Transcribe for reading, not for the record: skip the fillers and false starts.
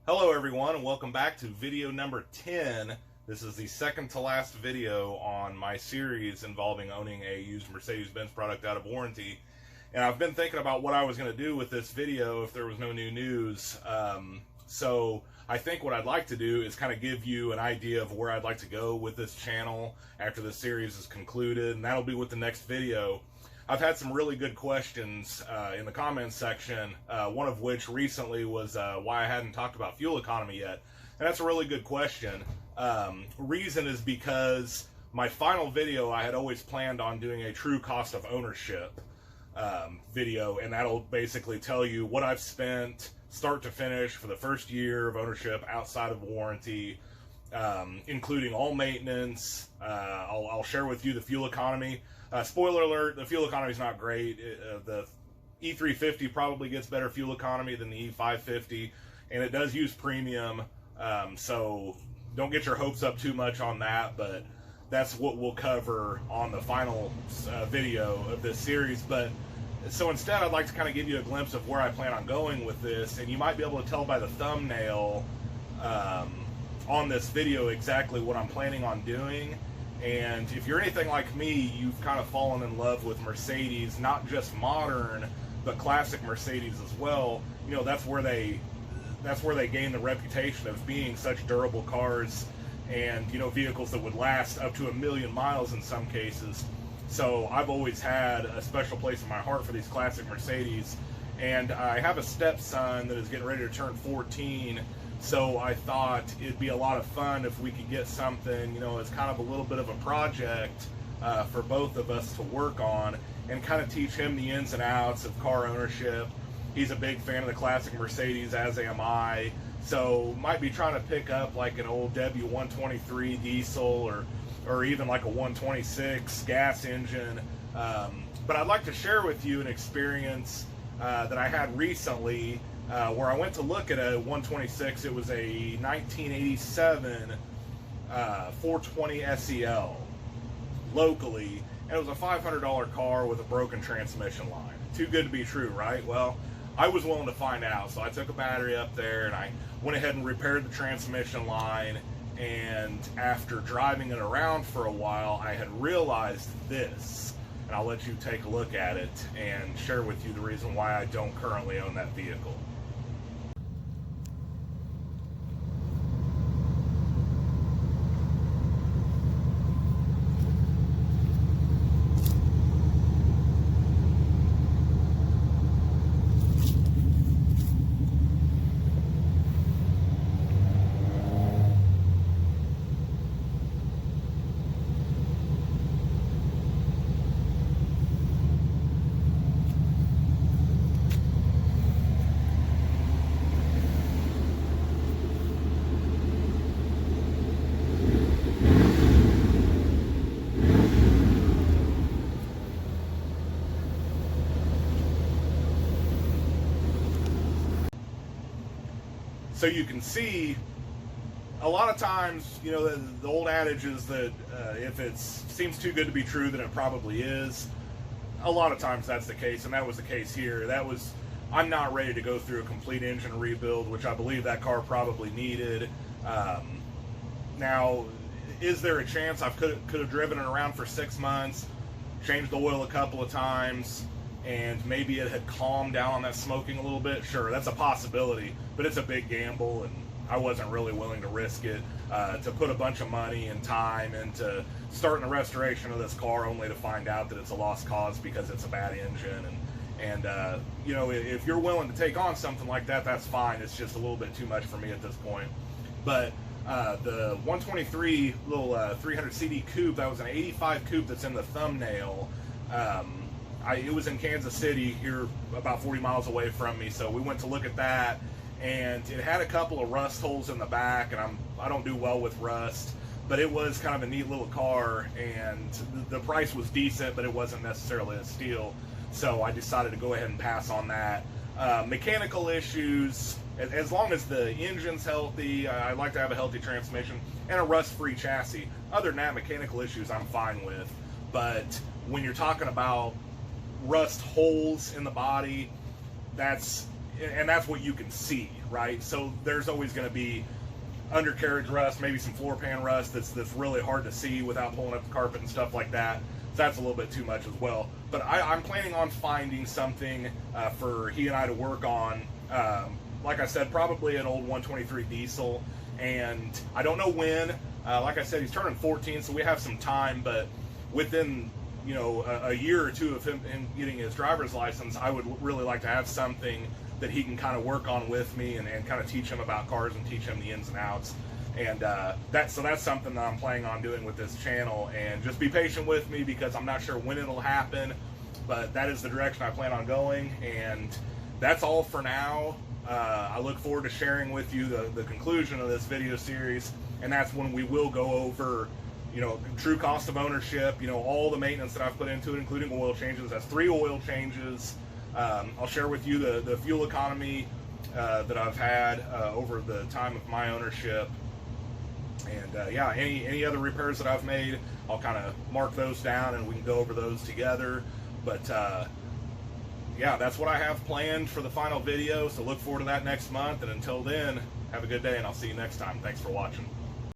Hello everyone, and welcome back to video number 10. This is the second to last video on my series involving owning a used Mercedes Benz product out of warranty. And I've been thinking about what I was going to do with this video if there was no new news. So I think what I'd like to do is kind of give you an idea of where I'd like to go with this channel after this series is concluded, and that'll be with the next video. I've had some really good questions in the comments section, one of which recently was why I hadn't talked about fuel economy yet. And that's a really good question. Reason is because my final video, I had always planned on doing a true cost of ownership video, and that'll basically tell you what I've spent start to finish for the first year of ownership outside of warranty, including all maintenance. I'll share with you the fuel economy. Spoiler alert, the fuel economy is not great. The E350 probably gets better fuel economy than the E550, and it does use premium, so don't get your hopes up too much on that, but that's what we'll cover on the final video of this series. But so instead, I'd like to kind of give you a glimpse of where I plan on going with this, and you might be able to tell by the thumbnail on this video exactly what I'm planning on doing. And if you're anything like me, you've kind of fallen in love with Mercedes, not just modern, but classic Mercedes as well. You know, that's where they gain the reputation of being such durable cars, and, you know, vehicles that would last up to 1,000,000 miles in some cases. So I've always had a special place in my heart for these classic Mercedes, and I have a stepson that is getting ready to turn 14. So I thought it'd be a lot of fun if we could get something, you know, it's kind of a little bit of a project for both of us to work on and kind of teach him the ins and outs of car ownership. He's a big fan of the classic Mercedes, as am I. So might be trying to pick up like an old W123 diesel or even like a 126 gas engine. But I'd like to share with you an experience that I had recently where I went to look at a 126. It was a 1987 420 SEL locally, and it was a $500 car with a broken transmission line. Too good to be true, right? Well, I was willing to find out, so I took a battery up there and I went ahead and repaired the transmission line. And after driving it around for a while, I had realized this, and I'll let you take a look at it and share with you the reason why I don't currently own that vehicle. So you can see, a lot of times, you know, the old adage is that if it seems too good to be true, then it probably is. A lot of times that's the case, and that was the case here. I'm not ready to go through a complete engine rebuild, which I believe that car probably needed. Now, is there a chance I could have driven it around for 6 months, changed the oil a couple of times, and maybe it had calmed down on that smoking a little bit? Sure, that's a possibility, but it's a big gamble, and I wasn't really willing to risk it, to put a bunch of money and time into starting the restoration of this car only to find out that it's a lost cause because it's a bad engine. And you know, if you're willing to take on something like that, that's fine. It's just a little bit too much for me at this point. But the 123 little 300 CD coupe, that was an 85 coupe that's in the thumbnail. It was in Kansas City, here about 40 miles away from me, so we went to look at that, and it had a couple of rust holes in the back, and I don't do well with rust, but it was kind of a neat little car, and the price was decent, but it wasn't necessarily a steal, so I decided to go ahead and pass on that. Mechanical issues, as long as the engine's healthy, I like to have a healthy transmission and a rust-free chassis. Other than that, mechanical issues I'm fine with, but when you're talking about rust holes in the body, that's and that's what you can see, right? So there's always going to be undercarriage rust, maybe some floor pan rust that's really hard to see without pulling up the carpet and stuff like that. So that's a little bit too much as well. But I'm planning on finding something for he and I to work on. Like I said, probably an old 123 diesel, and I don't know when. Like I said, he's turning 14, so we have some time, but within, you know, a year or two of him getting his driver's license, I would really like to have something that he can kind of work on with me and kind of teach him about cars and teach him the ins and outs. And that's something that I'm planning on doing with this channel. And just be patient with me, because I'm not sure when it'll happen, but that is the direction I plan on going. And that's all for now. I look forward to sharing with you the conclusion of this video series, and that's when we will go over, you know, true cost of ownership, you know, all the maintenance that I've put into it, including oil changes. That's 3 oil changes. I'll share with you the fuel economy that I've had over the time of my ownership. And yeah, any other repairs that I've made, I'll kind of mark those down and we can go over those together. But yeah, that's what I have planned for the final video, so look forward to that next month. And until then, have a good day, and I'll see you next time. Thanks for watching.